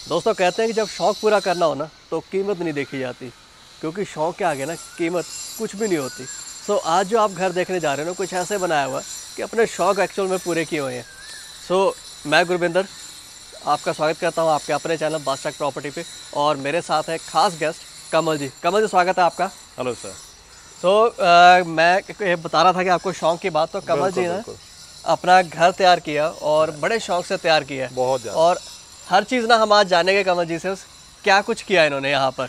दोस्तों कहते हैं कि जब शौक़ पूरा करना हो ना तो कीमत नहीं देखी जाती, क्योंकि शौक़ के आगे ना कीमत कुछ भी नहीं होती। सो आज जो आप घर देखने जा रहे हो ना, कुछ ऐसे बनाया हुआ है कि अपने शौक़ एक्चुअल में पूरे किए हुए हैं। सो मैं गुरविंदर आपका स्वागत करता हूँ आपके अपने चैनल बादशाह प्रॉपर्टी पे, और मेरे साथ है खास गेस्ट कमल जी। कमल जी, स्वागत है आपका। Hello sir. मैं ये बता रहा था कि आपको शौक़ की बात, तो कमल जी ने अपना घर तैयार किया और बड़े शौक़ से तैयार किया है, बहुत ज़्यादा। और हर चीज़ ना हम आज जानेंगे कमल जी से क्या कुछ किया इन्होंने यहाँ पर।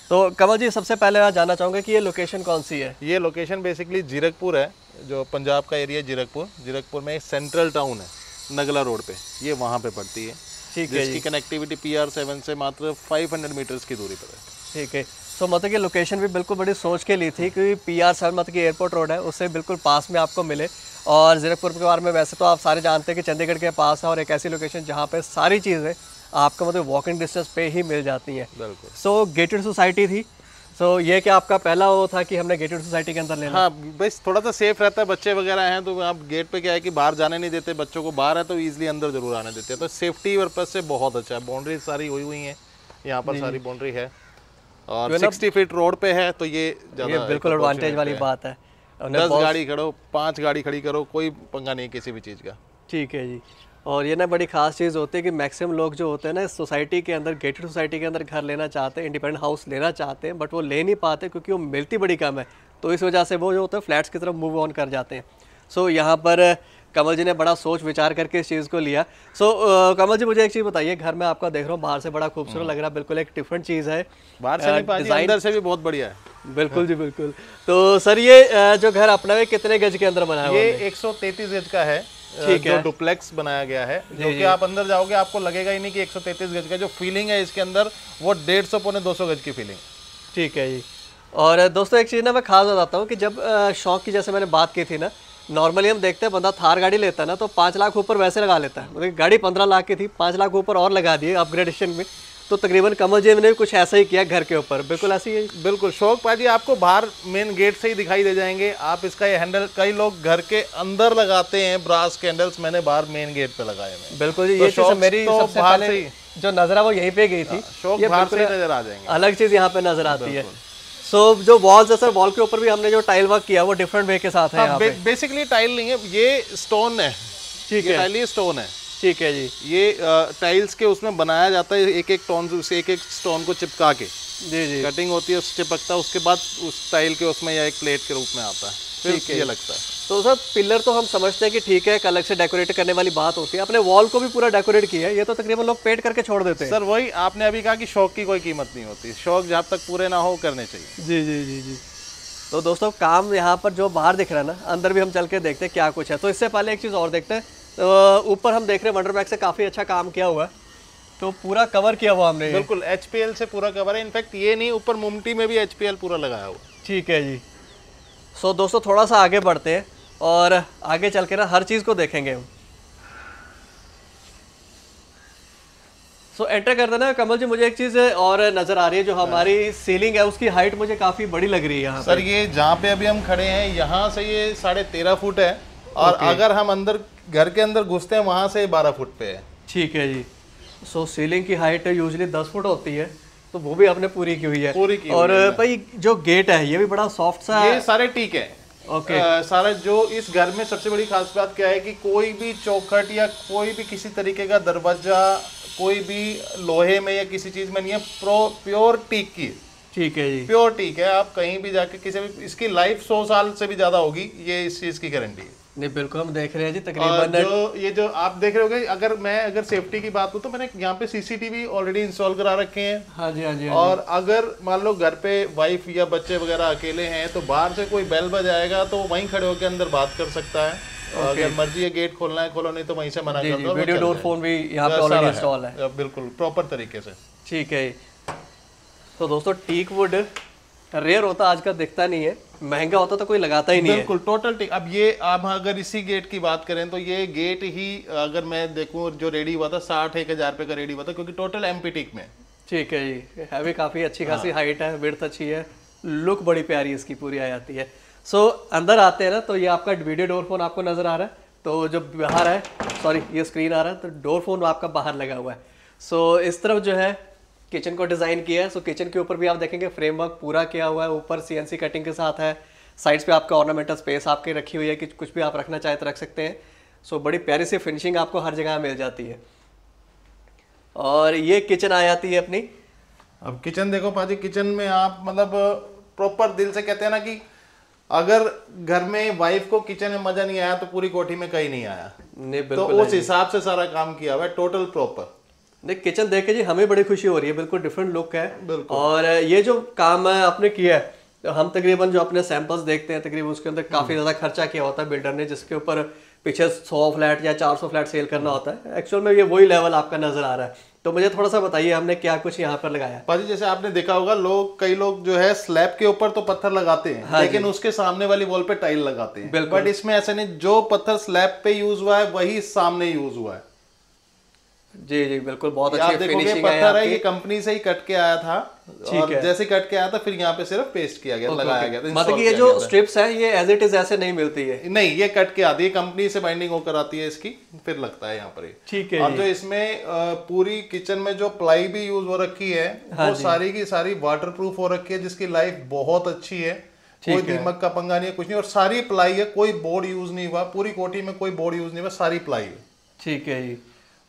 तो कमल जी, सबसे पहले मैं जानना चाहूँगा कि ये लोकेशन कौन सी है? ये लोकेशन बेसिकली जीरकपुर है, जो पंजाब का एरिया है। जीरकपुर में एक सेंट्रल टाउन है, नगला रोड पे, ये वहाँ पे पड़ती है। ठीक है, जिसकी कनेक्टिविटी PR7 से मात्र 500 मीटर्स की दूरी पर है। ठीक है। सो मतलब कि लोकेशन भी बिल्कुल बड़ी सोच के ली थी, क्योंकि PR7 मतलब कि एयरपोर्ट रोड है, उससे बिल्कुल पास में आपको मिले। और जीरकपुर के बारे में वैसे तो आप सारे जानते हैं कि चंडीगढ़ के पास है, और एक ऐसी लोकेशन जहाँ पे सारी चीज़ें आपको मतलब वॉकिंग डिस्टेंस पे ही मिल जाती हैं। बिल्कुल। सो गेटेड सोसाइटी थी। सो ये क्या आपका पहला वो था कि हमने गेटेड सोसाइटी के अंदर लेना? हाँ, बस थोड़ा सा सेफ रहता है। बच्चे वगैरह हैं तो आप गेट पे क्या है कि बाहर जाने नहीं देते बच्चों को, बाहर है तो ईजिली अंदर जरूर आने देते हैं, तो सेफ्टी पर्पज से बहुत अच्छा है। बाउंड्री सारी हुई हैं, यहाँ पर सारी बाउंड्री है, और 60 फीट रोड पे है, तो ये बिल्कुल एडवांटेज वाली बात है। 10 गाड़ी खड़ो, 5 गाड़ी खड़ी करो, कोई पंगा नहीं किसी भी चीज़ का। ठीक है जी। और ये ना बड़ी खास चीज़ होती है कि मैक्सिमम लोग जो होते हैं ना इस सोसाइटी के अंदर, गेटेड सोसाइटी के अंदर घर लेना चाहते हैं, इंडिपेंडेंट हाउस लेना चाहते हैं, बट वो ले नहीं पाते क्योंकि वो मिलती बड़ी कम है। तो इस वजह से वो जो होते हैं फ्लैट्स की तरफ मूव ऑन कर जाते हैं। सो यहाँ पर कमल जी ने बड़ा सोच विचार करके इस चीज़ को लिया। कमल जी, मुझे एक चीज़ बताइए, घर में आपका देख रहा हूँ बाहर से बड़ा खूबसूरत लग रहा है, बिल्कुल एक डिफरेंट चीज़ है। बाहर से नहीं पाजी, अंदर से भी बहुत बढ़िया है। बिल्कुल जी, बिल्कुल। तो सर, ये जो घर अपना है कितने गज के अंदर बनाया हुआ है? ये 133 गज का है। ठीक है। जो डुप्लेक्स बनाया गया है, जो कि आप अंदर जाओगे आपको लगेगा ही नहीं कि 133 गज का। जो फीलिंग है इसके अंदर, वो 150 पौने 200 गज की फीलिंग। ठीक है जी। और दोस्तों एक चीज़ ना मैं खास बताता हूँ कि जब शौक की जैसे मैंने बात की थी ना, नॉर्मली हम देखते हैं बंदा थार गाड़ी लेता है ना तो 5 लाख ऊपर वैसे लगा लेता है। मतलब गाड़ी 15 लाख की थी, 5 लाख ऊपर और लगा दिए अपग्रेडेशन में। तो तकरीबन कमल जी ने भी कुछ ऐसा ही किया घर के ऊपर, बिल्कुल ऐसे ही। बिल्कुल शौक पाजी, आपको बाहर मेन गेट से ही दिखाई दे जाएंगे। आप इसका ये हैंडल कई लोग घर के अंदर लगाते हैं, ब्रास के हैंडल्स, मैंने बाहर मेन गेट पे लगाए हैं। बिल्कुल जी, ये चीज़ मेरी सबसे पहले जो नजर है वो यहीं पे गई थी। शौक बाहर से नजर आ जाएंगे, अलग चीज़ यहाँ पे नजर आती है। सो जो वॉल्स है सर, वॉल के ऊपर भी हमने जो टाइल वर्क किया वो डिफरेंट वे के साथ है यहाँ पे। बेसिकली टाइल नहीं है, ये स्टोन है। ठीक है, टाइल ये स्टोन है। ठीक है जी। ये टाइल्स के उसमें बनाया जाता है, एक एक टोन से एक एक स्टोन को चिपका के जी जी कटिंग होती है, उससे चिपकता है, उसके बाद उस टाइल के उसमें या एक प्लेट के रूप में आता है, फिर ये लगता है। तो सर पिलर तो हम समझते हैं कि ठीक है, एक अलग से डेकोरेट करने वाली बात होती है, अपने वॉल को भी पूरा डेकोरेट किया है। ये तो तकरीबन लोग पेंट करके छोड़ देते हैं। सर वही आपने अभी कहा कि शौक की कोई कीमत नहीं होती, शौक जब तक पूरे ना हो करने चाहिए। जी जी जी जी। तो दोस्तों काम यहाँ पर जो बाहर दिख रहा है ना, अंदर भी हम चल के देखते हैं क्या कुछ है। तो इससे पहले एक चीज़ और देखते हैं। तो ऊपर हम देख रहे हैं वंडरमैक्स से काफ़ी अच्छा काम किया हुआ है, तो पूरा कवर किया हुआ हमने। बिल्कुल HPL से पूरा कवर है। इनफैक्ट ये नहीं, ऊपर मुमटी में भी HPL पूरा लगाया हुआ। ठीक है जी। सो दोस्तों थोड़ा सा आगे बढ़ते हैं और आगे चल के ना हर चीज़ को देखेंगे हम। सो एंटर कर देना कमल जी। मुझे एक चीज़ और नज़र आ रही है, जो हमारी सीलिंग है उसकी हाइट मुझे काफ़ी बड़ी लग रही है यहाँ सर। ये जहाँ पे अभी हम खड़े हैं, यहाँ से ये 13.5 फुट है, और अगर हम अंदर घर के अंदर घुसते हैं वहाँ से 12 फुट पे है। ठीक है जी। सो सीलिंग की हाइट यूजुअली 10 फुट होती है, तो वो भी आपने पूरी की हुई है। पूरी की और भाई जो गेट है ये भी बड़ा सॉफ्ट सा है। ये सारे टीक है। ओके। सारा जो इस घर में सबसे बड़ी खास बात क्या है कि कोई भी चौखट या कोई भी किसी तरीके का दरवाजा कोई भी लोहे में या किसी चीज में नहीं है, प्योर टीक की। ठीक है जी। प्योर टीक है। आप कहीं भी जाके किसी भी, इसकी लाइफ 100 साल से भी ज्यादा होगी, ये इस चीज की गारंटी है। नहीं बिल्कुल, हम देख रहे हैं जी तकरीबन जो आप देख रहे होगे, अगर सेफ्टी की बात हो तो मैंने यहाँ पे CCTV ऑलरेडी इंस्टॉल करा रखे हैं। हाँ जी, हाँ जी, और अगर मान लो घर पे वाइफ या बच्चे वगैरह अकेले हैं तो बाहर से कोई बेल बजाएगा तो वहीं खड़े होकर अंदर बात कर सकता है। अगर मर्जी है गेट खोलना है खोलो, नहीं तो वहीं से मना कर दो। वीडियो डोर फोन भी यहाँ पे ऑलरेडी इंस्टॉल है। बिल्कुल प्रॉपर तरीके से। ठीक है। तो दोस्तों टीक वुड रेयर होता, आज का दिखता नहीं है, महंगा होता तो कोई लगाता ही नहीं है। बिल्कुल टोटल टीक। अब ये आप अगर इसी गेट की बात करें तो ये गेट ही अगर मैं देखूं जो रेडी हुआ था 61,000 रुपये का रेडी हुआ था, क्योंकि टोटल MP टीक में। ठीक है जी। है भी काफ़ी अच्छी खासी हाइट है, विड्थ अच्छी है, लुक बड़ी प्यारी इसकी पूरी आ जाती है। सो अंदर आते हैं ना, तो ये आपका वीडियो डोर फोन आपको नज़र आ रहा है, तो जो बाहर है, सॉरी ये स्क्रीन आ रहा है, तो डोर फोन आपका बाहर लगा हुआ है। सो इस तरफ जो है किचन को डिज़ाइन किया है। सो किचन के ऊपर भी आप देखेंगे फ्रेमवर्क पूरा किया हुआ है, ऊपर CNC कटिंग के साथ है। साइड्स पे आपका ऑर्नामेंटल स्पेस आपके रखी हुई है कि कुछ भी आप रखना चाहे तो रख सकते हैं। सो बड़ी प्यारी सी फिनिशिंग आपको हर जगह मिल जाती है। और ये किचन आ जाती है अपनी। अब किचन देखो पाजी, किचन में आप मतलब प्रॉपर दिल से कहते हैं ना कि अगर घर में वाइफ को किचन में मजा नहीं आया तो पूरी कोठी में कहीं नहीं आया। नहीं तो बिल्कुल उस हिसाब से सारा काम किया हुआ है, टोटल प्रॉपर। नहीं किचन देख के जी हमें बड़ी खुशी हो रही है, बिल्कुल डिफरेंट लुक है। बिल्कुल। और ये जो काम है आपने किया है, तो हम तकरीबन जो अपने सैंपल्स देखते हैं तकरीबन उसके अंदर काफ़ी ज़्यादा खर्चा किया होता है बिल्डर ने, जिसके ऊपर पीछे 100 फ्लैट या 400 फ्लैट सेल करना होता है। एक्चुअल में ये वही लेवल आपका नजर आ रहा है। तो मुझे थोड़ा सा बताइए हमने क्या कुछ यहाँ पर लगाया है। पाजी जैसे आपने देखा होगा, कई लोग जो है स्लैब के ऊपर तो पत्थर लगाते हैं, हाँ लेकिन उसके सामने वाली वॉल पे टाइल लगाते हैं। बिल्कुल। बट इसमें ऐसा नहीं, जो पत्थर स्लैब पे यूज हुआ है वही सामने यूज हुआ है। जी जी बिल्कुल, बहुत आप अच्छी देखोगे फिनिशिंग पत्थर है, है ये कंपनी से ही कट के आया था। और है। जैसे कट के आया था फिर यहाँ पे सिर्फ पेस्ट किया गया, लगाया गया था, मतलब install कि ये किया जो गया था। स्ट्रिप्स है ये एज इट इज ऐसे नहीं मिलती है। नहीं, ये कट के आती है, कंपनी से बाइंडिंग होकर आती है इसकी, फिर लगता है यहाँ पर ये। ठीक है और जी। जो इसमें पूरी किचन में जो प्लाई भी यूज हो रखी है, हाँ वो सारी की सारी वाटर प्रूफ हो रखी है, जिसकी लाइफ बहुत अच्छी है। कोई दीमक का पंगा नहीं है, कुछ नहीं। और सारी प्लाई है, कोई बोर्ड यूज नहीं हुआ, पूरी कोठी में कोई बोर्ड यूज नहीं हुआ, सारी प्लाई है। ठीक है जी।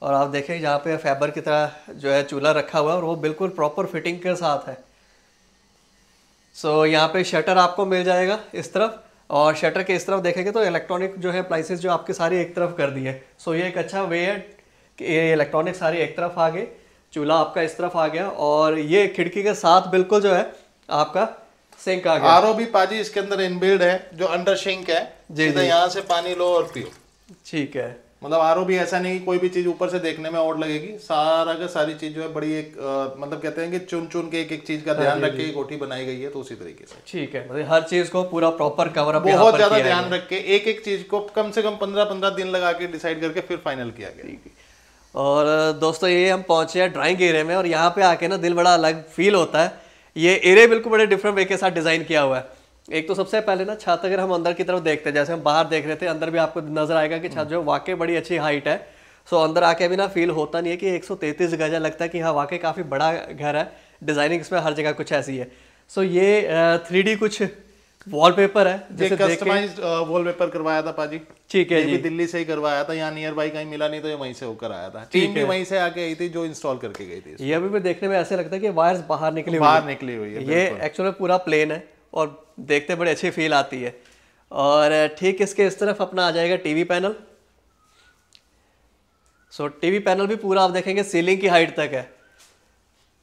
और आप देखें यहाँ पे फाइबर की तरह जो है चूल्हा रखा हुआ है और वो बिल्कुल प्रॉपर फिटिंग के साथ है। सो यहाँ पे शटर आपको मिल जाएगा इस तरफ, और शटर के इस तरफ देखेंगे तो इलेक्ट्रॉनिक जो है अप्लाइंसेस जो आपकी सारी एक तरफ कर दी है। सो ये एक अच्छा वे है कि ये इलेक्ट्रॉनिक सारी एक तरफ आ गए, चूल्हा आपका इस तरफ आ गया, और ये खिड़की के साथ बिल्कुल जो है आपका सिंक आ गया। आरओ भी पाजी इसके अंदर इनबिल्ड है, जो अंडर सिंक है, सीधा यहाँ से पानी लो और पियो। ठीक है। मतलब आरओ भी ऐसा नहीं कोई भी चीज ऊपर से देखने में और लगेगी, सारा का सारी चीज जो है बड़ी एक मतलब कहते हैं कि चुन चुन के एक चीज का ध्यान रख के कोठी बनाई गई है, तो उसी तरीके से। ठीक है, मतलब हर चीज को पूरा प्रॉपर कवर अप बहुत ज्यादा ध्यान रख के एक एक चीज को कम से कम 15-15 दिन लगा के डिसाइड करके फिर फाइनल किया गया। और दोस्तों ये हम पहुंचे हैं ड्राइंग एरिया में, और यहाँ पे आके ना दिल बड़ा अलग फील होता है। ये एरिया बिल्कुल बड़े डिफरेंट वे के साथ डिजाइन किया हुआ है। एक तो सबसे पहले ना छत, अगर हम अंदर की तरफ देखते हैं, जैसे हम बाहर देख रहे थे, अंदर भी आपको नजर आएगा कि छत जो वाकई बड़ी अच्छी हाइट है। सो अंदर आके भी ना फील होता नहीं है कि 133 गज है, लगता है कि हाँ वाकई काफ़ी बड़ा घर है। डिज़ाइनिंग इसमें हर जगह कुछ ऐसी है। सो ये 3D कुछ वॉलपेपर है, जैसे कस्टमाइज्ड वॉलपेपर करवाया था पाजी। ठीक है ये जी। भी दिल्ली से ही करवाया था, यहाँ नियर बाई कहीं मिला नहीं तो ये वहीं से होकर आया था। टीम भी वहीं से आके आई थी जो इंस्टॉल करके गई थी। ये अभी भी देखने में ऐसे लगता है कि वायर्स बाहर निकली हुई है। ये एक्चुअली पूरा प्लेन है और देखते बड़े अच्छी फील आती है। और ठीक इसके इस तरफ अपना आ जाएगा TV panel. So TV panel भी पूरा आप देखेंगे सीलिंग की हाइट तक है।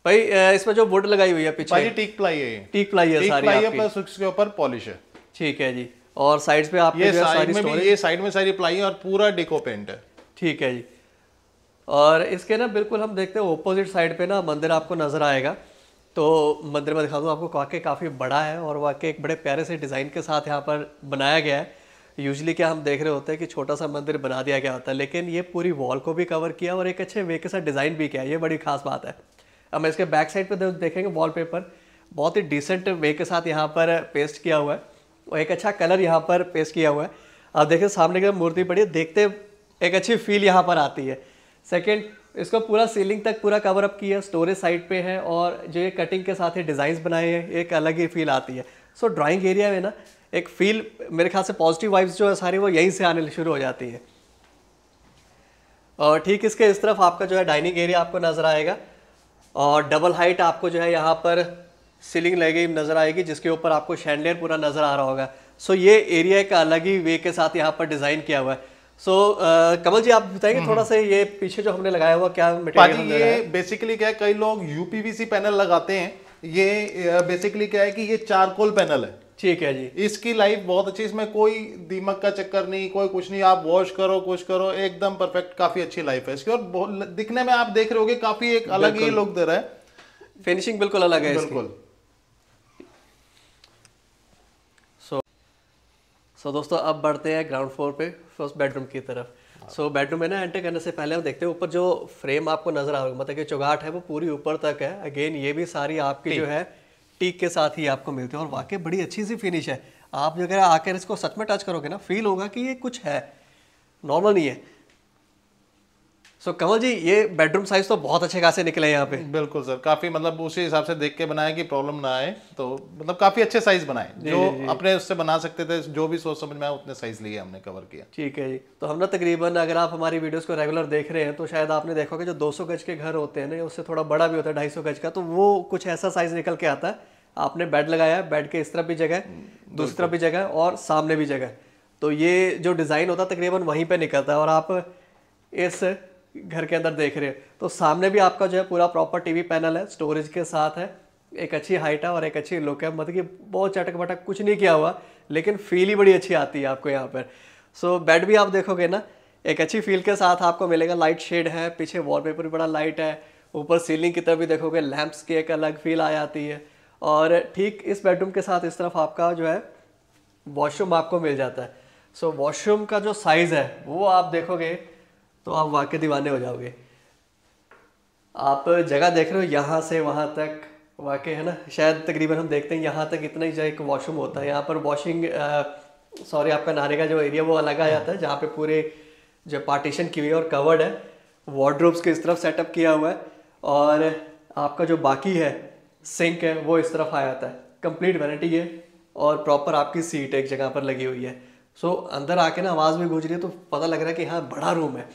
भाई इसमें जो वुड लगाई हुई है पीछे, टीक प्लाई है, टीक प्लाई है सारी आपकी, प्लस उसके ऊपर पॉलिश है। ठीक है जी। और साइड्स पे आपके ये जो है साइड सारी में स्टोरेज, भी, ये साइड में सारी प्लाई है और पूरा डेको पेंट है। ठीक है जी। और इसके ना बिल्कुल हम देखते हैं ऑपोजिट साइड पे ना मंदिर आपको नजर आएगा। तो मंदिर में दिखा दूँ आपको, वाकई काफ़ी बड़ा है और वाकई एक बड़े प्यारे से डिज़ाइन के साथ यहाँ पर बनाया गया है। यूजुअली क्या हम देख रहे होते हैं कि छोटा सा मंदिर बना दिया गया होता है, लेकिन ये पूरी वॉल को भी कवर किया और एक अच्छे वे के साथ डिज़ाइन भी किया है। ये बड़ी खास बात है। अब मैं इसके बैक साइड पे देखेंगे वॉलपेपर बहुत ही डिसेंट वे के साथ यहाँ पर पेस्ट किया हुआ है और एक अच्छा कलर यहाँ पर पेस्ट किया हुआ है। आप देखिए सामने की मूर्ति पड़ी है, देखते एक अच्छी फील यहाँ पर आती है। सेकेंड, इसको पूरा सीलिंग तक पूरा कवर अप किया, स्टोरेज साइड पे है और जो ये कटिंग के साथ ही डिज़ाइंस बनाए हैं, एक अलग ही फील आती है। सो ड्राइंग एरिया में ना एक फील, मेरे ख्याल से पॉजिटिव वाइब्स जो है सारी वो यहीं से आने शुरू हो जाती है। और ठीक इसके इस तरफ आपका जो है डाइनिंग एरिया आपको नज़र आएगा और डबल हाइट आपको जो है यहाँ पर सीलिंग लगी नज़र आएगी, जिसके ऊपर आपको शैंडलियर पूरा नज़र आ रहा होगा। सो ये एरिया एक अलग ही वे के साथ यहाँ पर डिज़ाइन किया हुआ है। सो कमल जी आप बताएंगे थोड़ा सा ये पीछे जो हमने लगाया हुआ क्या मटेरियल हमने लगाया? ये बेसिकली क्या है, कई लोग यूपीवीसी पैनल लगाते हैं। ये बेसिकली क्या है कि ये चारकोल पैनल है। ठीक है जी। इसकी लाइफ बहुत अच्छी, इसमें कोई दीमक का चक्कर नहीं, कोई कुछ नहीं। आप वॉश करो, कुछ करो, एकदम परफेक्ट, काफी अच्छी लाइफ है इसकी। और दिखने में आप देख रहे होगे काफी एक अलग ही लुक दे रहा है। फिनिशिंग बिल्कुल अलग है इसकी। बिल्कुल। सो दोस्तों अब बढ़ते हैं ग्राउंड फ्लोर पे फर्स्ट बेडरूम की तरफ। सो बेडरूम में ना एंटर करने से पहले हम देखते हैं ऊपर जो फ्रेम आपको नजर आ रहा है, मतलब कि चौगाट है वो पूरी ऊपर तक है। अगेन ये भी सारी आपकी जो है टीक के साथ ही आपको मिलती है और वाकई बड़ी अच्छी सी फिनिश है। आप जो अगर आकर इसको सच में टच करोगे ना, फील होगा कि ये कुछ है, नॉर्मल नहीं है। सो कमल जी, ये बेडरूम साइज तो बहुत अच्छे खासे निकले यहाँ पे। बिल्कुल सर, काफी मतलब उसी हिसाब से देख के बनाए कि प्रॉब्लम ना आए, तो मतलब काफी अच्छे साइज बनाए जो अपने उससे बना सकते थे, जो भी सोच समझ में आया उतने साइज लिए हमने कवर किया। ठीक है जी। तो हम ना तकरीबन, अगर आप हमारी वीडियोस को रेगुलर देख रहे हैं तो शायद आपने देखा होगा जो 200 गज के घर होते हैं ना, उससे थोड़ा बड़ा भी होता है 250 गज का, तो वो कुछ ऐसा साइज निकल के आता है। आपने बेड लगाया है, बेड के इस तरफ भी जगह है, दूसरी तरफ भी जगह है और सामने भी जगह है, तो ये जो डिज़ाइन होता है तकरीबन वहीं पे निकलता है। और आप इस घर के अंदर देख रहे हैं तो सामने भी आपका जो है पूरा प्रॉपर टीवी पैनल है, स्टोरेज के साथ है, एक अच्छी हाइट है और एक अच्छी लुक है। मतलब कि बहुत चटक बटक कुछ नहीं किया हुआ, लेकिन फील ही बड़ी अच्छी आती है आपको यहाँ पर। सो बेड भी आप देखोगे ना, एक अच्छी फील के साथ आपको मिलेगा। लाइट शेड है, पीछे वॉलपेपर भी बड़ा लाइट है, ऊपर सीलिंग की तरफ भी देखोगे लैंप्स की एक अलग फील आ जाती है। और ठीक इस बेडरूम के साथ इस तरफ आपका जो है वॉशरूम आपको मिल जाता है। सो वॉशरूम का जो साइज़ है वो आप देखोगे तो आप वाकई दीवाने हो जाओगे। आप जगह देख रहे हो यहाँ से वहाँ तक, वाकई है ना, शायद तकरीबन हम देखते हैं यहाँ तक इतना ही जो एक वॉशरूम होता है। यहाँ पर वॉशिंग सॉरी आपका नहाने का जो एरिया वो अलग आ जाता है, जहाँ पे पूरे जो पार्टीशन की हुई है और कवर्ड है, वार्डरोब्स के इस तरफ सेटअप किया हुआ है, और आपका जो बाकी है सिंक है वो इस तरफ आ जाता है। कंप्लीट वैनिटी है और प्रॉपर आपकी सीट एक जगह पर लगी हुई है। सो अंदर आके ना आवाज़ भी गूंज रही है तो पता लग रहा है कि हाँ बड़ा रूम है।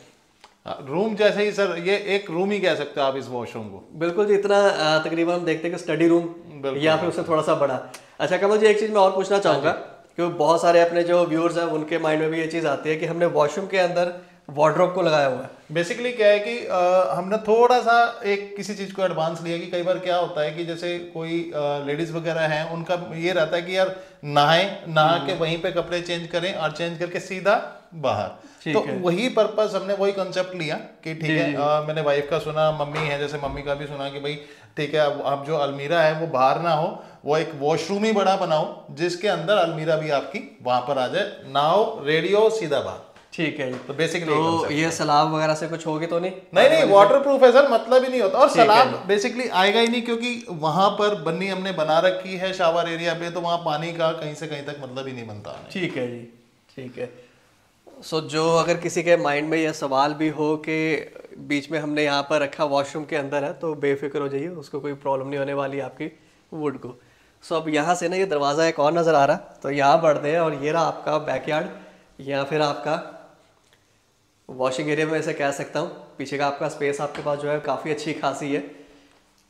रूम जैसे ही सर, ये एक रूम ही कह सकते हो आप इस वॉशरूम को। बिल्कुल जी, इतना तकरीबन हम देखते हैं कि स्टडी रूम या फिर उससे थोड़ा सा बड़ा। अच्छा कमल जी, एक चीज़ मैं और पूछना चाहूँगा, क्योंकि बहुत सारे अपने जो व्यूअर्स हैं उनके माइंड में भी ये चीज़ आती है कि हमने वॉशरूम के अंदर वार्डरोब को लगाया हुआ है। बेसिकली क्या है कि हमने थोड़ा सा एक किसी चीज को एडवांस लिया कि कई बार क्या होता है कि जैसे कोई लेडीज वगैरह हैं, उनका ये रहता है कि यार नहा के वहीं पे कपड़े चेंज करें और चेंज करके सीधा बाहर। तो वही पर्पस, हमने वही कंसेप्ट लिया कि ठीक है, मैंने वाइफ का सुना, मम्मी है जैसे मम्मी का भी सुना कि भाई ठीक है, अब जो अलमीरा है वो बाहर ना हो, वो एक वॉशरूम ही बड़ा बनाओ जिसके अंदर अलमीरा भी आपकी वहां पर आ जाए, नाओ रेडियो सीधा बाहर। ठीक है, तो बेसिकली तो ये सलाब वगैरह से कुछ होगी तो नहीं? नहीं, वाटरप्रूफ है सर, मतलब ही नहीं होता। और सलाब बेसिकली आएगा ही नहीं, क्योंकि वहां पर बन्नी हमने बना रखी है शावर एरिया पे, तो वहां पानी का कहीं से कहीं तक मतलब ही नहीं बनता। ठीक है जी, ठीक है। सो जो अगर किसी के माइंड में यह सवाल भी हो कि बीच में हमने यहाँ पर रखा वॉशरूम के अंदर है, तो बेफिक्र हो जाइए, उसको कोई प्रॉब्लम नहीं होने वाली आपकी वुड को। सो अब यहाँ से ना ये दरवाज़ा एक और नज़र आ रहा, तो यहाँ बढ़ते हैं और ये रहा आपका बैकयार्ड या फिर आपका वॉशिंग एरिया में ऐसे कह सकता हूँ। पीछे का आपका स्पेस आपके पास जो है काफ़ी अच्छी खासी है।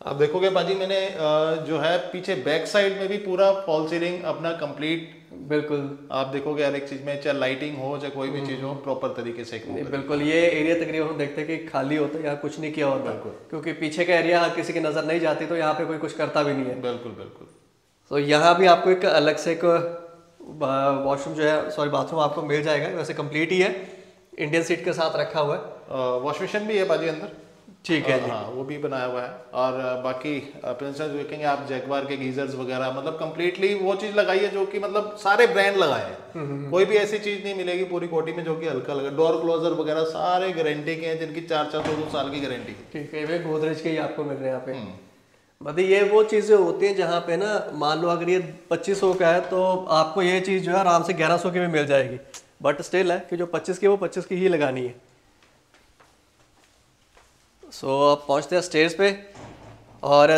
आप देखोगे बाजी, मैंने जो है पीछे बैक साइड में भी पूरा फॉल सीलिंग अपना कंप्लीट, बिल्कुल आप देखोगे हर एक चीज में, चाहे लाइटिंग हो चाहे कोई भी चीज हो, प्रॉपर तरीके से। बिल्कुल, ये एरिया तकरीबन हम देखते हैं कि खाली होता है, यहाँ कुछ नहीं किया होता, क्योंकि पीछे का एरिया किसी की नज़र नहीं जाती, तो यहाँ पे कोई कुछ करता भी नहीं है। बिल्कुल बिल्कुल। तो यहाँ भी आपको एक अलग से एक वॉशरूम जो है, सॉरी बाथरूम आपको मिल जाएगा, वैसे कंप्लीट ही है, इंडियन सीट के साथ रखा हुआ है। वॉश बेसिन भी है बाजी अंदर, ठीक है जी। हाँ वो भी बनाया हुआ है। और बाकी प्रिंसेस देखेंगे आप, जैगवार के गीजर्स वगैरह, मतलब कंप्लीटली वो चीज लगाई है जो कि मतलब सारे ब्रांड लगाए हैं। कोई भी ऐसी चीज नहीं मिलेगी पूरी कोटी में जो कि हल्का लगा। डोर क्लोजर वगैरह सारे गारंटी के हैं, जिनकी 4-4 साल की गारंटी। ठीक है, वे गोदरेज के ही आपको मिल रहे हैं यहाँ पे। मतलब ये वो चीज़ें होती हैं जहाँ पे ना, मान लो अगर ये 2500 का है तो आपको ये चीज़ जो है आराम से 1100 की भी मिल जाएगी, बट स्टिल है कि जो 25 की वो 25 की ही लगानी है। सो अब पहुँचते हैं स्टेज पे। और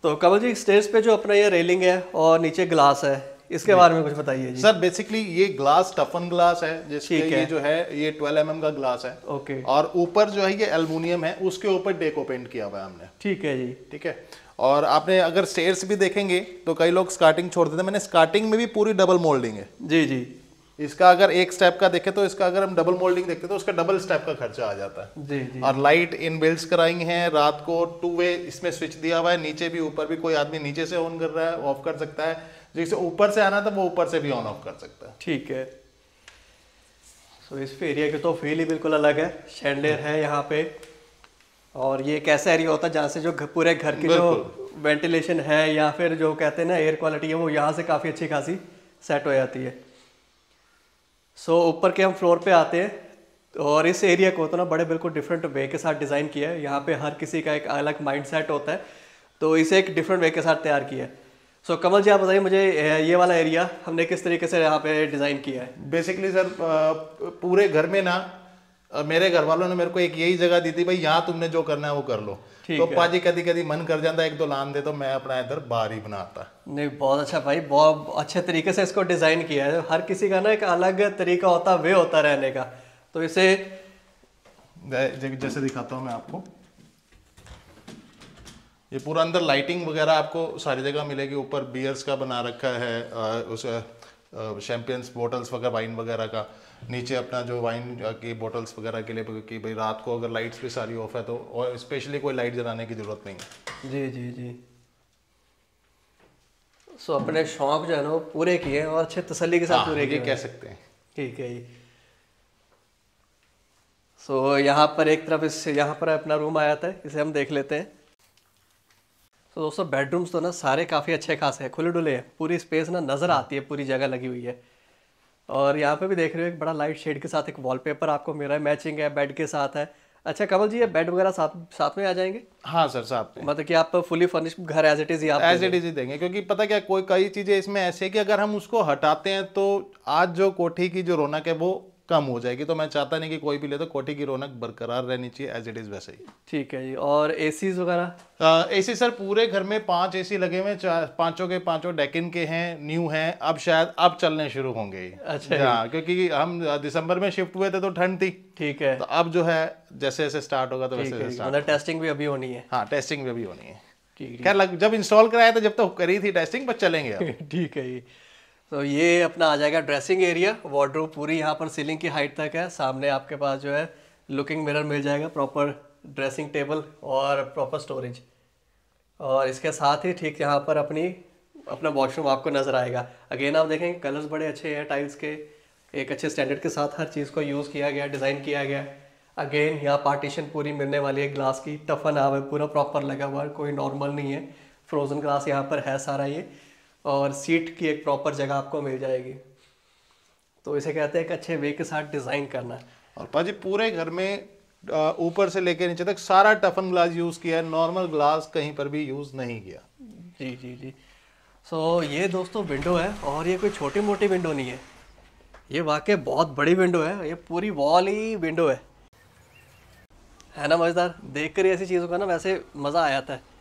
तो कमल जी, स्टेज पे जो अपना ये रेलिंग है और नीचे ग्लास है, इसके बारे में कुछ बताइए जी। सर बेसिकली ये ग्लास टफन ग्लास है, जिसके ये जो है ये 12 mm का ग्लास है। ओके। और ऊपर जो है ये एल्युमिनियम है, उसके ऊपर डेको पेंट किया हुआ है हमने। ठीक है जी। ठीक है। और आपने अगर स्टेयर्स भी देखेंगे तो कई लोग स्कार्टिंग छोड़ देते हैं, मैंने स्कार्टिंग में भी पूरी डबल मोल्डिंग है। जी जी। इसका अगर एक स्टेप का देखें तो इसका अगर हम डबल मोल्डिंग देखते हैं तो उसका डबल स्टेप का खर्चा आ जाता है। जी जी। और लाइट इन बिल्ड्स कराई हैं, रात को 2 वे इसमें स्विच दिया हुआ है, नीचे भी ऊपर भी, कोई आदमी नीचे से ऑन कर रहा है ऑफ कर सकता है, जिसे ऊपर से आना था वो ऊपर से भी ऑन ऑफ कर सकता है। ठीक है। सो इस एरिया की तो फील ही बिल्कुल अलग है, शैंडलियर है यहाँ पे। और ये एक ऐसा एरिया होता है जहाँ से जो पूरे घर की जो वेंटिलेशन है या फिर जो कहते हैं ना एयर क्वालिटी है, वो यहाँ से काफ़ी अच्छी खासी सेट हो जाती है। सो ऊपर के हम फ्लोर पे आते हैं और इस एरिया को तो ना बड़े बिल्कुल डिफरेंट वे के साथ डिज़ाइन किया है। यहाँ पे हर किसी का एक अलग माइंड सेट होता है, तो इसे एक डिफरेंट वे के साथ तैयार किया है। सो कमल जी, आप बताइए मुझे ये वाला एरिया हमने किस तरीके से यहाँ पे डिज़ाइन किया है? बेसिकली सर पूरे घर में ना मेरे घर वालों ने मेरे को एक यही जगह दी थी, भाई यहाँ तुमने जो करना है वो कर लो। तो पाजी कदी कदी मन कर जाता एक दो लान दे तो मैं अपना इधर बाहर ही बनाता। नहीं बहुत अच्छा भाई, बहुत अच्छे तरीके से इसको डिज़ाइन किया है। हर किसी का ना एक अलग तरीका होता, वे होता रहने का। तो इसे जैसे दिखाता हूँ मैं आपको, ये पूरा अंदर लाइटिंग वगैरह आपको सारी जगह मिलेगी। ऊपर बियर्स का बना रखा है, उस शैम्पियंस बोटल्स वगैरह वाइन वगैरह का। नीचे अपना जो वाइन की बोटल्स वगैरह के लिए, क्योंकि भाई रात को अगर लाइट्स भी सारी ऑफ है तो और स्पेशली कोई लाइट जलाने की ज़रूरत नहीं है। जी जी जी। सो अपने शौक जो है ना वो पूरे किए और अच्छे तसल्ली के साथ पूरे किए कह सकते हैं। ठीक है जी। सो यहाँ पर एक तरफ इस यहाँ पर अपना रूम आया था, इसे हम देख लेते हैं। तो दोस्तों बेडरूम्स तो ना सारे काफ़ी अच्छे खासे हैं, खुले डुले हैं, पूरी स्पेस ना नज़र आती है, पूरी जगह लगी हुई है। और यहाँ पे भी देख रहे हो एक बड़ा लाइट शेड के साथ एक वॉलपेपर आपको मिल रहा है, मैचिंग है, बेड के साथ है। अच्छा कमल जी, ये बेड वगैरह साथ में आ जाएंगे? हाँ सर, साथ में। मतलब कि आप फुली फर्निश्ड घर एज इट इज ही आप एज इट इज ही देंगे, क्योंकि पता क्या, कोई कई चीज़ें इसमें ऐसी है कि अगर हम उसको हटाते हैं तो आज जो कोठी की जो रौनक है वो कम हो जाएगी। तो मैं चाहता नहीं कि कोई भी ले तो कोठी की रौनक बरकरार रहनी चाहिए एज इट इज़ वैसे ही। ठीक है जी। और एसीज वगैरह? एसी सर पूरे घर में 5 एसी लगे हुए हैं, पांचों के पांचों डेकिन के हैं, न्यू हैं। अब शायद अब चलने शुरू होंगे। अच्छा हाँ, क्योंकि हम दिसंबर में शिफ्ट हुए थे तो ठंड थी। ठीक है। तो अब जो है जैसे जैसे स्टार्ट होगा तो वैसे स्टार्ट। मतलब टेस्टिंग भी अभी होनी है? हाँ, टेस्टिंग भी अभी होनी है। ठीक खैर जब इंस्टॉल कराया था जब तो करी थी टेस्टिंग, पर चलेंगे अब। ठीक है जी। तो ये अपना आ जाएगा ड्रेसिंग एरिया, वार्डरोब पूरी यहाँ पर सीलिंग की हाइट तक है। सामने आपके पास जो है लुकिंग मिरर मिल जाएगा, प्रॉपर ड्रेसिंग टेबल और प्रॉपर स्टोरेज। और इसके साथ ही ठीक यहाँ पर अपना वॉशरूम आपको नज़र आएगा। अगेन आप देखेंगे कलर्स बड़े अच्छे हैं टाइल्स के, एक अच्छे स्टैंडर्ड के साथ हर चीज़ को यूज़ किया गया, डिज़ाइन किया गया। अगेन यहाँ पार्टीशन पूरी मिलने वाली है, ग्लास की टफन आव है, पूरा प्रॉपर लगा हुआ है, कोई नॉर्मल नहीं है। फ्रोजन ग्लास यहाँ पर है सारा ये। और सीट की एक प्रॉपर जगह आपको मिल जाएगी। तो इसे कहते हैं एक अच्छे वे के साथ डिज़ाइन करना। और पाजी पूरे घर में ऊपर से लेकर नीचे तक सारा टफन ग्लास यूज़ किया है, नॉर्मल ग्लास कहीं पर भी यूज़ नहीं किया। जी जी जी। सो ये दोस्तों विंडो है, और ये कोई छोटी मोटी विंडो नहीं है, ये वाकई बहुत बड़ी विंडो है। ये पूरी वॉल ही विंडो है ना मज़ेदार। देख कर ऐसी चीज़ों का ना वैसे मज़ा आ जाता है।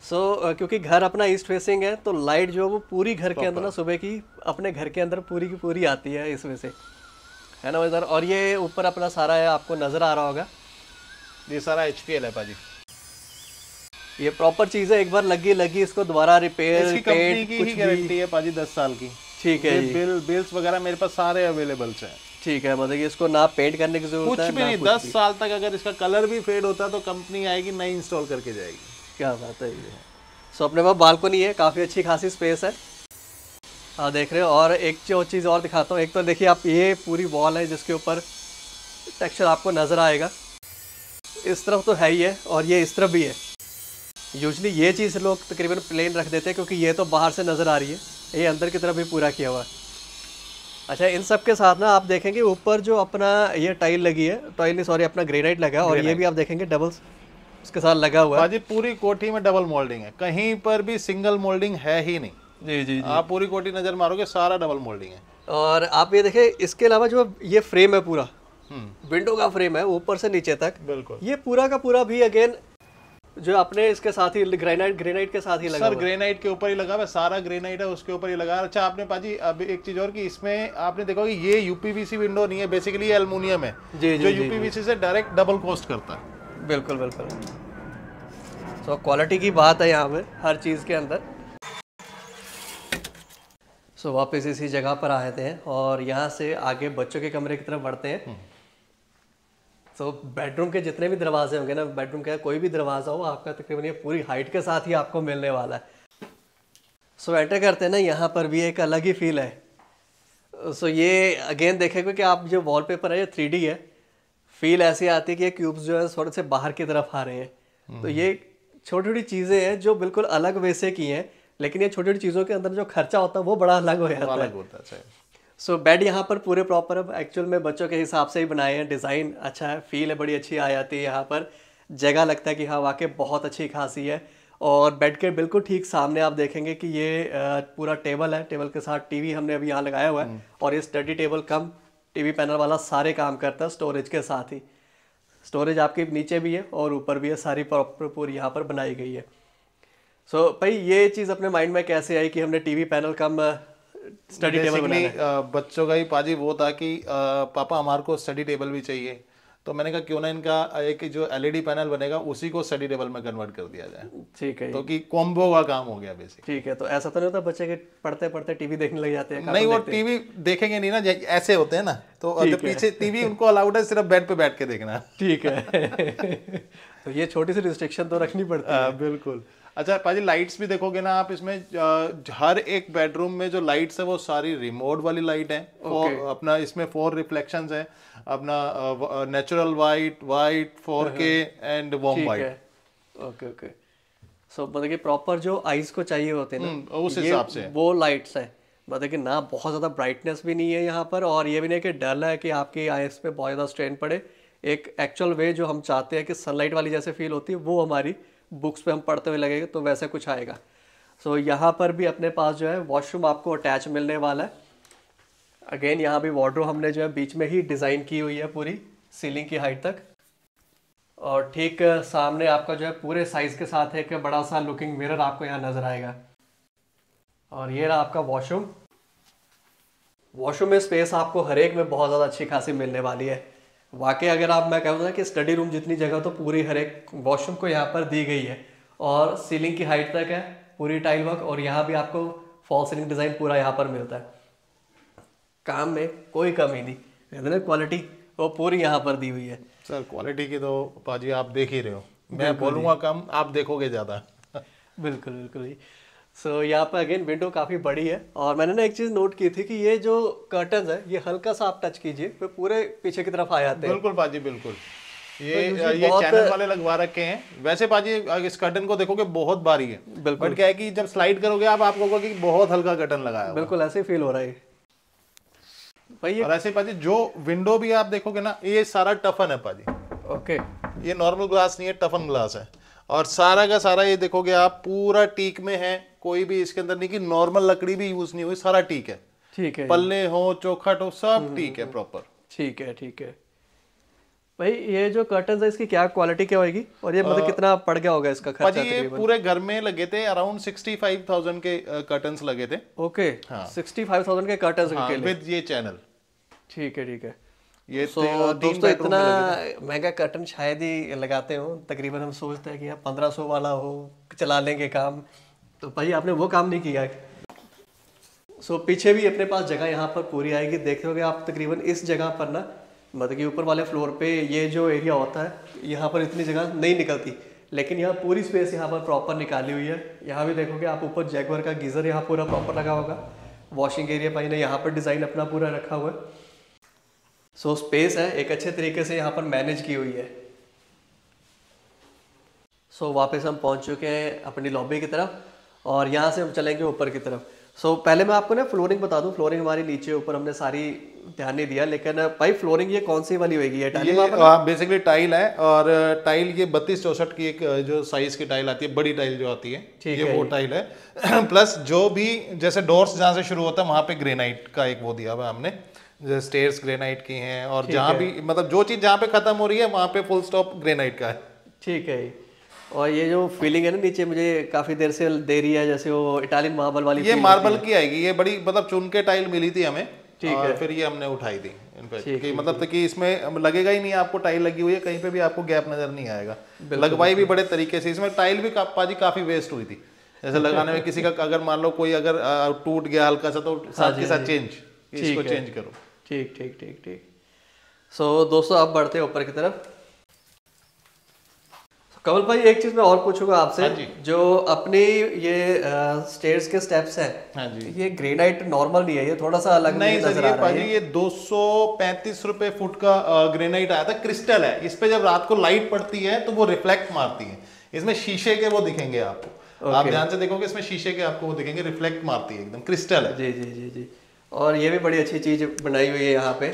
क्योंकि घर अपना ईस्ट फेसिंग है तो लाइट जो है वो पूरी घर के अंदर ना सुबह की अपने घर के अंदर पूरी की पूरी आती है इस वजह से, है ना मज़ेदार। और ये ऊपर अपना सारा है, आपको नज़र आ रहा होगा, ये सारा HPL है पाजी। ये प्रॉपर चीज़ है, एक बार लगी इसको दोबारा रिपेयर इसकी कंपनी की ही गारंटी है पाजी 10 साल की। ठीक है। बिल्स वगैरह मेरे पास सारे अवेलेबल हैं। ठीक है, मतलब इसको ना पेंट करने की जरूरत है कुछ भी नहीं। 10 साल तक अगर इसका कलर भी फेड होता है तो कंपनी आएगी नई इंस्टॉल करके जाएगी। क्या बात है ये। सो अपने पास बालकनी है, काफ़ी अच्छी खासी स्पेस है, हाँ देख रहे हो। और एक जो चीज़ और दिखाता हूँ, एक तो देखिए आप ये पूरी वॉल है जिसके ऊपर टेक्सचर आपको नज़र आएगा। इस तरफ तो है ही है और ये इस तरफ भी है। यूजली ये चीज़ लोग तकरीबन प्लेन रख देते हैं क्योंकि ये तो बाहर से नज़र आ रही है, ये अंदर की तरफ भी पूरा किया हुआ है। अच्छा, इन सब के साथ ना आप देखेंगे ऊपर जो अपना ये टाइल लगी है, टाइल नहीं सॉरी अपना ग्रेनाइट लगा है, और ये भी आप देखेंगे डबल्स उसके साथ लगा हुआ है। बाजी पूरी कोठी में डबल मोल्डिंग है, कहीं पर भी सिंगल मोल्डिंग है ही नहीं। जी जी जी। आप पूरी कोठी नजर मारोगे सारा डबल मोल्डिंग है। और आप ये देखें इसके अलावा जो ये फ्रेम है पूरा विंडो का फ्रेम है ऊपर से नीचे तक, बिल्कुल ये पूरा का पूरा भी अगेन जो अपने इसके साथ ही ग्रेनाइट के साथ ही लगा सर, ग्रेनाइट के ऊपर ही लगा हुआ, सारा ग्रेनाइट है उसके ऊपर ही लगा। अच्छा आपने पाजी अब एक चीज और कि इसमें आपने देखा कि ये यूपीवीसी विंडो नहीं है, बेसिकली एल्युमिनियम है जो यूपीवीसी से डायरेक्ट डबल कॉस्ट करता है। बिल्कुल बिल्कुल। तो क्वालिटी की बात है यहाँ पे हर चीज़ के अंदर। सो वापस इसी जगह पर आए थे और यहाँ से आगे बच्चों के कमरे की तरफ बढ़ते हैं। तो बेडरूम के जितने भी दरवाजे होंगे ना, बेडरूम का कोई भी दरवाज़ा हो आपका तकरीबन ये पूरी हाइट के साथ ही आपको मिलने वाला है। सो एंटर करते हैं ना, यहाँ पर भी एक अलग ही फील है। सो ये अगेन देखेंगे कि आप जो वॉलपेपर है ये 3D है, फील ऐसी आती है कि ये क्यूब्स जो है थोड़े से बाहर की तरफ आ रहे हैं। तो ये छोटी छोटी चीज़ें हैं जो बिल्कुल अलग वे से की हैं, लेकिन ये छोटी छोटी चीज़ों के अंदर जो खर्चा होता है वो बड़ा अलग हो जाता है। सो बेड यहाँ पर पूरे प्रॉपर अब एक्चुअल में बच्चों के हिसाब से ही बनाए हैं, डिज़ाइन अच्छा है, फील है बड़ी अच्छी आ जाती है यहाँ पर, जगह लगता है कि हाँ वाकई बहुत अच्छी खासी है। और बेड के बिल्कुल ठीक सामने आप देखेंगे कि ये पूरा टेबल है, टेबल के साथ टीवी हमने अभी यहाँ लगाया हुआ है, और ये स्टडी टेबल कम टीवी पैनल वाला सारे काम करता है स्टोरेज के साथ ही। स्टोरेज आपके नीचे भी है और ऊपर भी है, सारी प्रॉपर पूरी यहाँ पर बनाई गई है। सो भाई ये चीज़ अपने माइंड में कैसे आई कि हमने टीवी पैनल कम स्टडी टेबल बनाना है? बच्चों का ही पाजी वो था कि पापा हमारे को स्टडी टेबल भी चाहिए, तो मैंने कहा क्यों ना इनका एक जो एलईडी पैनल बनेगा उसी को स्टडी टेबल में कन्वर्ट कर दिया जाए। ठीक है, तो कि कॉम्बो का काम हो गया बेसिक। ठीक है, तो ऐसा तो नहीं होता बच्चे के पढ़ते पढ़ते टीवी देखने लग जाते हैं? नहीं, वो टीवी देखेंगे नहीं ना, ऐसे होते हैं ना, तो अगर पीछे टीवी उनको अलाउड है सिर्फ बेड पे बैठ के देखना। ठीक है। तो ये छोटी सी रिस्ट्रिक्शन तो रखनी पड़ती है। बिल्कुल। अच्छा पाजी, लाइट्स भी देखोगे ना आप इसमें, हर एक बेडरूम में जो लाइट्स है वो सारी रिमोट वाली लाइट है। अपना इसमें 4 रिफ्लेक्शंस है, अपना natural white, 4K and warm white. Okay okay. So मतलब कि प्रॉपर जो आईज को चाहिए होते हैं ना, उस हिसाब से वो लाइट्स है। मतलब कि ना बहुत ज़्यादा ब्राइटनेस भी नहीं है यहाँ पर, और ये भी नहीं कि डर है कि आपकी आईज पे बहुत ज़्यादा स्ट्रेन पड़े। एक एक्चुअल वे जो हम चाहते हैं कि सनलाइट वाली जैसे फील होती है वो हमारी बुक्स पे हम पढ़ते हुए लगेगा, तो वैसे कुछ आएगा। सो यहाँ पर भी अपने पास जो है वॉशरूम आपको अटैच मिलने वाला है। अगेन यहाँ भी वार्डरोब हमने जो है बीच में ही डिज़ाइन की हुई है पूरी सीलिंग की हाइट तक, और ठीक सामने आपका जो है पूरे साइज़ के साथ एक बड़ा सा लुकिंग मिरर आपको यहाँ नज़र आएगा। और ये रहा आपका वॉशरूम। वॉशरूम में स्पेस आपको हर एक में बहुत ज़्यादा अच्छी खासी मिलने वाली है। वाकई अगर आप, मैं कहूँगा कि स्टडी रूम जितनी जगह तो पूरी हर एक वॉशरूम को यहाँ पर दी गई है, और सीलिंग की हाइट तक है पूरी टाइल वर्क, और यहाँ भी आपको फॉल सीलिंग डिज़ाइन पूरा यहाँ पर मिलता है। काम में कोई कमी नहीं, कहते ना क्वालिटी वो पूरी यहाँ पर दी हुई है। सर क्वालिटी की तो पाजी आप देख ही रहे हो, मैं बोलूँगा कम, आप देखोगे ज़्यादा। बिल्कुल बिल्कुल जी। सो यहाँ पर अगेन विंडो काफ़ी बड़ी है, और मैंने ना एक चीज़ नोट की थी कि ये जो कर्टन्स है ये हल्का सा आप टच कीजिए तो पूरे पीछे की तरफ आ जाते हैं। बिल्कुल पाजी बिल्कुल, ये चैनल वाले लगवा रखे हैं। वैसे पाजी इस कर्टन को देखोगे बहुत भारी है, बट क्या है कि जब स्लाइड करोगे आप कहोगे कि बहुत हल्का कर्टन लगाया। बिल्कुल ऐसे फील हो रहा है भाई। और ऐसे पाजी जो विंडो भी आप देखोगे ना, ये सारा टफन है पाजी। ओके, ये नॉर्मल ग्लास नहीं है, टफन ग्लास है, और सारा का सारा ये देखोगे आप पूरा टीक में है। कोई भी इसके अंदर नहीं कि नॉर्मल लकड़ी भी यूज नहीं हुई, सारा टीक है। ठीक है, पल्ले हो चौखट हो सब टीक है प्रॉपर। ठीक है ठीक है भाई। ये जो कर्टन्स है इसकी क्या क्वालिटी क्या होगी, और ये मतलब कितना पड़ गया होगा इसका खर्चा? ये पूरे घर में लगे थे अराउंड 65,000 के कर्टन्स लगे थे। ओके, 65,000 के कर्टन्स के लिए विद ये चैनल। ठीक है ठीक है। ये दोस्तों इतना महंगा कर्टन शायद ही लगाते हो, तकरीबन हम सोचते हैं कि यार 1500 वाला हो चला लेंगे काम, तो भाई आपने वो काम नहीं किया। सो पीछे भी अपने पास जगह यहाँ पर पूरी आएगी। देखोगे आप तकरीबन इस जगह पर ना, मतलब कि ऊपर वाले फ्लोर पे ये जो एरिया होता है यहाँ पर इतनी जगह नहीं निकलती, लेकिन यहाँ पूरी स्पेस यहाँ पर प्रॉपर निकाली हुई है। यहाँ भी देखोगे आप ऊपर जैगुआर का गीज़र यहाँ पूरा प्रॉपर लगा होगा। वॉशिंग एरिया भाई ने यहाँ पर डिज़ाइन अपना पूरा रखा हुआ है। सो स्पेस है एक अच्छे तरीके से यहाँ पर मैनेज की हुई है। सो वापस हम पहुँच चुके हैं अपनी लॉबी की तरफ, और यहाँ से हम चलेंगे ऊपर की तरफ। सो पहले मैं आपको ना फ्लोरिंग बता दूं। फ्लोरिंग हमारी नीचे ऊपर हमने सारी ध्यान नहीं दिया, लेकिन भाई फ्लोरिंग ये कौन सी वाली होगी? ये बेसिकली टाइल है, और टाइल ये 32-64 की एक जो साइज की टाइल आती है, बड़ी टाइल जो आती है, ये वो टाइल है। प्लस जो भी जैसे डोर्स जहाँ से शुरू होता है वहाँ पे ग्रेनाइट का एक वो दिया हुआ हमने, जैसे स्टेयर्स ग्रेनाइट की हैं, और जहाँ भी मतलब जो चीज़ जहाँ पे खत्म हो रही है वहाँ पे फुल स्टॉप ग्रेनाइट का है। ठीक है। और ये जो फीलिंग है ना नीचे, मुझे काफी देर से दे रही है जैसे वो इटालियन मार्बल वाली। ये मार्बल की आएगी, ये बड़ी मतलब चुन के टाइल मिली थी हमें, ठीक है, फिर ये हमने उठाई थी इनफैक्ट कि मतलब कि इसमें लगेगा ही नहीं आपको टाइल लगी हुई है, कहीं पे भी आपको गैप नजर नहीं आएगा। लगवाई भी बड़े तरीके से, इसमें टाइल भी पाजी काफी वेस्ट हुई थी, जैसे लगाने में किसी का अगर मान लो कोई अगर टूट गया हल्का सा, तो साथ के साथ इसको चेंज करो। ठीक ठीक ठीक ठीक। सो दोस्तों अब बढ़ते हैं ऊपर की तरफ। कमल भाई एक चीज मैं और पूछूंगा आपसे, हाँ जी। जो अपनी ये स्टेयर्स के स्टेप्स हैं, हाँ जी, ये ग्रेनाइट नॉर्मल नहीं है, ये थोड़ा सा अलग नहीं नजर सर, आ रहा है। ये 235 रुपए फुट का ग्रेनाइट आया था, क्रिस्टल है। इस पे जब रात को लाइट पड़ती है तो वो रिफ्लेक्ट मारती है। इसमें शीशे के वो दिखेंगे आपको, आप ध्यान से देखोगे इसमें शीशे के आपको वो दिखेंगे, रिफ्लेक्ट मारती है, एकदम क्रिस्टल है। जी जी जी जी। और ये भी बड़ी अच्छी चीज बनाई हुई है यहाँ पे।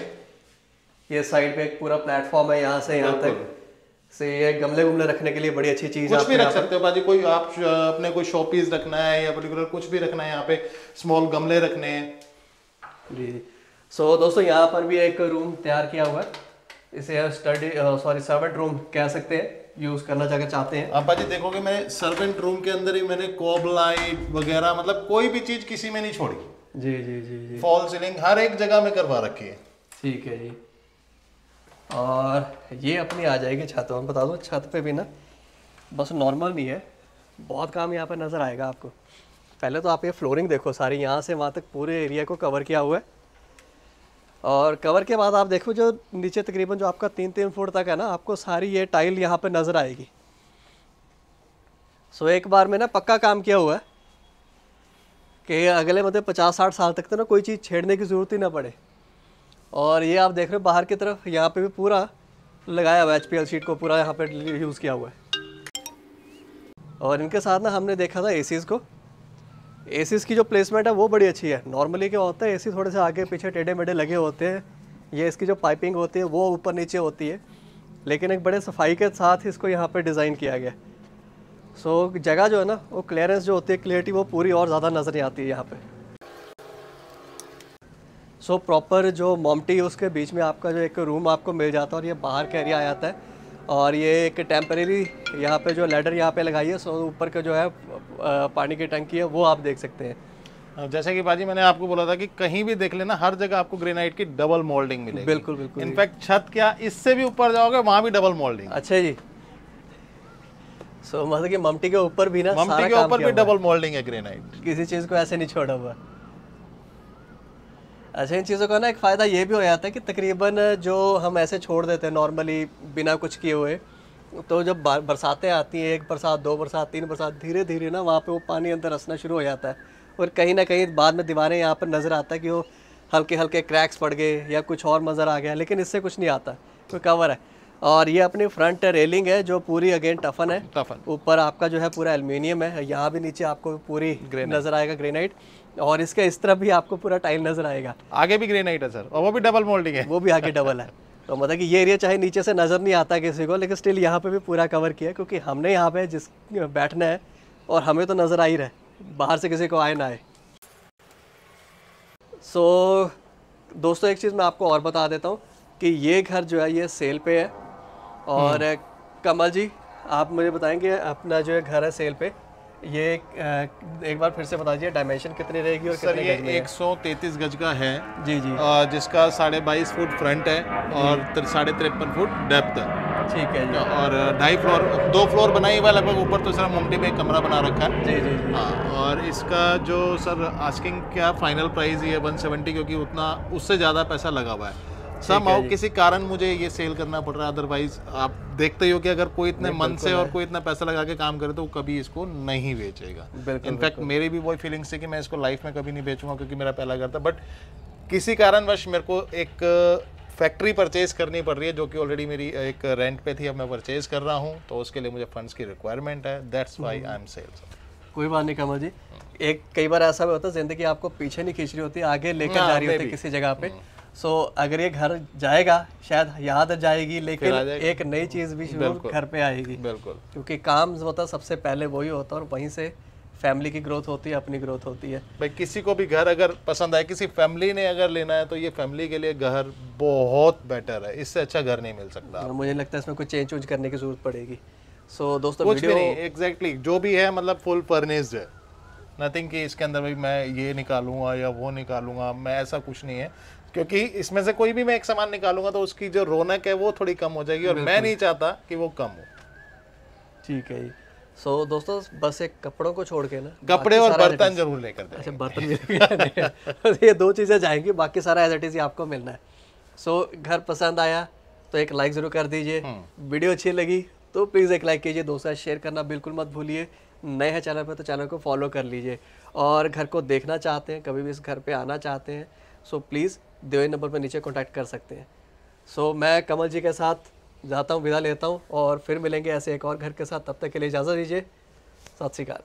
ये साइड पे एक पूरा प्लेटफॉर्म है, यहाँ से यहाँ तक से ये गमले गुमले रखने के लिए बड़ी अच्छी चीज है। कुछ भी रख सकते हो बाजी, कोई आप अपने कोई शो पीस रखना है या पर्टिकुलर कुछ भी रखना है, यहाँ पे स्मॉल गमले रखने हैं। जी। सो दोस्तों यहाँ पर भी एक रूम तैयार किया हुआ है, इसे सर्वेंट रूम कह सकते हैं, यूज करना अगर चाहते हैं। आप जी देखोगे मैं सर्वेंट रूम के अंदर ही मैंने कॉब लाइट वगैरह मतलब कोई भी चीज किसी में नहीं छोड़ी। जी जी जी जी। फॉल सीलिंग हर एक जगह में करवा रखी है। ठीक है जी। और ये अपनी आ जाएगी छत। मैं बता दूं छत पे भी ना बस नॉर्मल नहीं है, बहुत काम यहाँ पर नज़र आएगा आपको। पहले तो आप ये फ्लोरिंग देखो, सारी यहाँ से वहाँ तक पूरे एरिया को कवर किया हुआ है। और कवर के बाद आप देखो जो नीचे तकरीबन जो आपका 3-3 फुट तक है ना, आपको सारी ये टाइल यहाँ पे नज़र आएगी। सो एक बार में ना पक्का काम किया हुआ है कि अगले मतलब 50-60 साल तक तो ना कोई चीज़ छेड़ने की ज़रूरत ही ना पड़े। और ये आप देख रहे हो बाहर की तरफ यहाँ पे भी पूरा लगाया हुआ है, HPL शीट को पूरा यहाँ पे यूज़ किया हुआ है। और इनके साथ ना हमने देखा था एसीज़ को, एसीज़ की जो प्लेसमेंट है वो बड़ी अच्छी है। नॉर्मली क्या होता है एसी थोड़े से आगे पीछे टेढ़े मेढ़े लगे होते हैं, ये इसकी जो पाइपिंग होती है वो ऊपर नीचे होती है, लेकिन एक बड़े सफाई के साथ इसको यहाँ पे डिज़ाइन किया गया। सो जगह जो है ना वो क्लियरेंस जो होती है, क्लियरिटी वो पूरी और ज़्यादा नज़र आती है यहाँ पे। सो प्रॉपर जो मोमटी है उसके बीच में आपका जो एक रूम आपको मिल जाता है और ये बाहर का एरिया आ जाता है। और ये एक टेम्परेरी यहाँ पे जो लैडर यहाँ पे लगाई है, सो ऊपर का जो है पानी की टंकी है वो आप देख सकते हैं। जैसे कि बाजी मैंने आपको बोला था कि कहीं भी देख लेना हर जगह आपको ग्रेनाइट की डबल मोल्डिंग मिलेगी। बिल्कुल बिल्कुल। इनफैक्ट छत क्या इससे भी ऊपर जाओगे वहां भी डबल मोल्डिंग। अच्छा जी। सो मतलब कि ममटी के ऊपर भी ना ममटी के ऊपर भी डबल मोल्डिंग है ग्रेनाइट, किसी चीज़ को ऐसे नहीं छोड़ा हुआ। अच्छा, इन चीज़ों का ना एक फ़ायदा ये भी हो जाता है कि तकरीबन जो हम ऐसे छोड़ देते हैं नॉर्मली बिना कुछ किए हुए, तो जब बरसातें आती हैं, 1 बरसात 2 बरसात 3 बरसात, धीरे धीरे ना वहाँ पे वो पानी अंदर रसना शुरू हो जाता है। और कहीं ना कहीं बाद में दीवारें यहाँ पर नज़र आता है कि वो हल्के हल्के क्रैक्स पड़ गए या कुछ और नज़र आ गया, लेकिन इससे कुछ नहीं आता, कोई कवर है। और ये अपनी फ्रंट रेलिंग है जो पूरी अगेन टफन है, ऊपर आपका जो है पूरा एल्युमिनियम है, यहाँ भी नीचे आपको पूरी नज़र आएगा ग्रेनाइट, और इसके इस तरफ भी आपको पूरा टाइल नज़र आएगा। आगे भी ग्रेनाइट है सर, और वो भी डबल मोल्डिंग है, वो भी आगे डबल है। तो मतलब कि ये एरिया चाहे नीचे से नज़र नहीं आता किसी को, लेकिन स्टिल यहाँ पे भी पूरा कवर किया है, क्योंकि हमने यहाँ पे जिस बैठना है और हमें तो नज़र आ ही रहा है, बाहर से किसी को आए ना आए। सो दोस्तों एक चीज़ मैं आपको और बता देता हूँ कि ये घर जो है ये सेल पे है। और कमल जी आप मुझे बताएंगे अपना जो है घर है सेल पे, ये एक बार फिर से बता दीजिए डायमेंशन कितनी रहेगी और सर कितने ये गज में है? 133 गज का है जी जी। जिसका 22.5 फुट फ्रंट है और 53.5 फुट डेप्थ है। ठीक है जी। और 2.5 फ्लोर 2 फ्लोर बनाई हुआ लगभग, ऊपर तो सर ममटी में एक कमरा बना रखा है। जी जी जी। हाँ, और इसका जो सर आस्किंग क्या फाइनल प्राइस ही है 170, क्योंकि उतना उससे ज़्यादा पैसा लगा हुआ है। समहाउ किसी कारण मुझे ये सेल करना पड़ रहा है, अदरवाइज आप देखते ही हो कि अगर कोई इतने मन से और कोई इतना पैसा लगा के काम करे तो वो कभी इसको नहीं बेचेगा। इनफैक्ट मेरी भी वही फीलिंग्स थी कि मैं इसको लाइफ में कभी नहीं बेचूंगा क्योंकि मेरा पहला घर था, बट किसी कारणवश मेरे को एक फैक्ट्री परचेज करनी पड़ रही है जो कि ऑलरेडी मेरी एक रेंट पे थी, अब मैं परचेज कर रहा हूँ, तो उसके लिए मुझे फंड्स की रिक्वायरमेंट है, that's why I am sell. कोई बात नहीं कमल जी, एक कई बार ऐसा भी होता है जिंदगी आपको पीछे नहीं खींच रही होती, आगे लेकर जा रही होती है किसी जगह पे। सो अगर ये घर जाएगा शायद याद जाएगी, लेकिन एक नई चीज़ भी घर पे आएगी। बिल्कुल, क्योंकि काम जो होता है सबसे पहले वही होता है और वहीं से फैमिली की ग्रोथ होती है, अपनी ग्रोथ होती है। भाई किसी को भी घर अगर पसंद आए, किसी फैमिली ने अगर लेना है तो ये फैमिली के लिए घर बहुत बेटर है, इससे अच्छा घर नहीं मिल सकता। मुझे लगता है इसमें कुछ चेंज वूंज करने की जरूरत पड़ेगी। सो दोस्तों कुछ भी नहीं, एग्जैक्टली जो भी है मतलब फुल फर्निश्ड है, नथिंग कि इसके अंदर भाई मैं ये निकालूंगा या वो निकालूंगा, मैं ऐसा कुछ नहीं है, क्योंकि इसमें से कोई भी मैं एक सामान निकालूंगा तो उसकी जो रौनक है वो थोड़ी कम हो जाएगी और मैं नहीं चाहता कि वो कम हो। ठीक है जी। सो दोस्तों बस एक कपड़ों को छोड़ के ना कपड़े और बर्तन जरूर लेकर दें। अच्छा बर्तन ये 2 चीज़ें जाएंगी, बाकी सारा एज इट इज़ आपको मिलना है। सो घर पसंद आया तो एक लाइक ज़रूर कर दीजिए, वीडियो अच्छी लगी तो प्लीज़ एक लाइक कीजिए, दोस्तों से शेयर करना बिल्कुल मत भूलिए। नए हैं चैनल पर तो चैनल को फॉलो कर लीजिए, और घर को देखना चाहते हैं, कभी भी इस घर पे आना चाहते हैं, सो प्लीज़ दिए हुए नंबर पर नीचे कांटेक्ट कर सकते हैं। सो मैं कमल जी के साथ जाता हूँ, विदा लेता हूँ, और फिर मिलेंगे ऐसे एक और घर के साथ। तब तक के लिए इजाज़त दीजिए। सत श्री अकाल।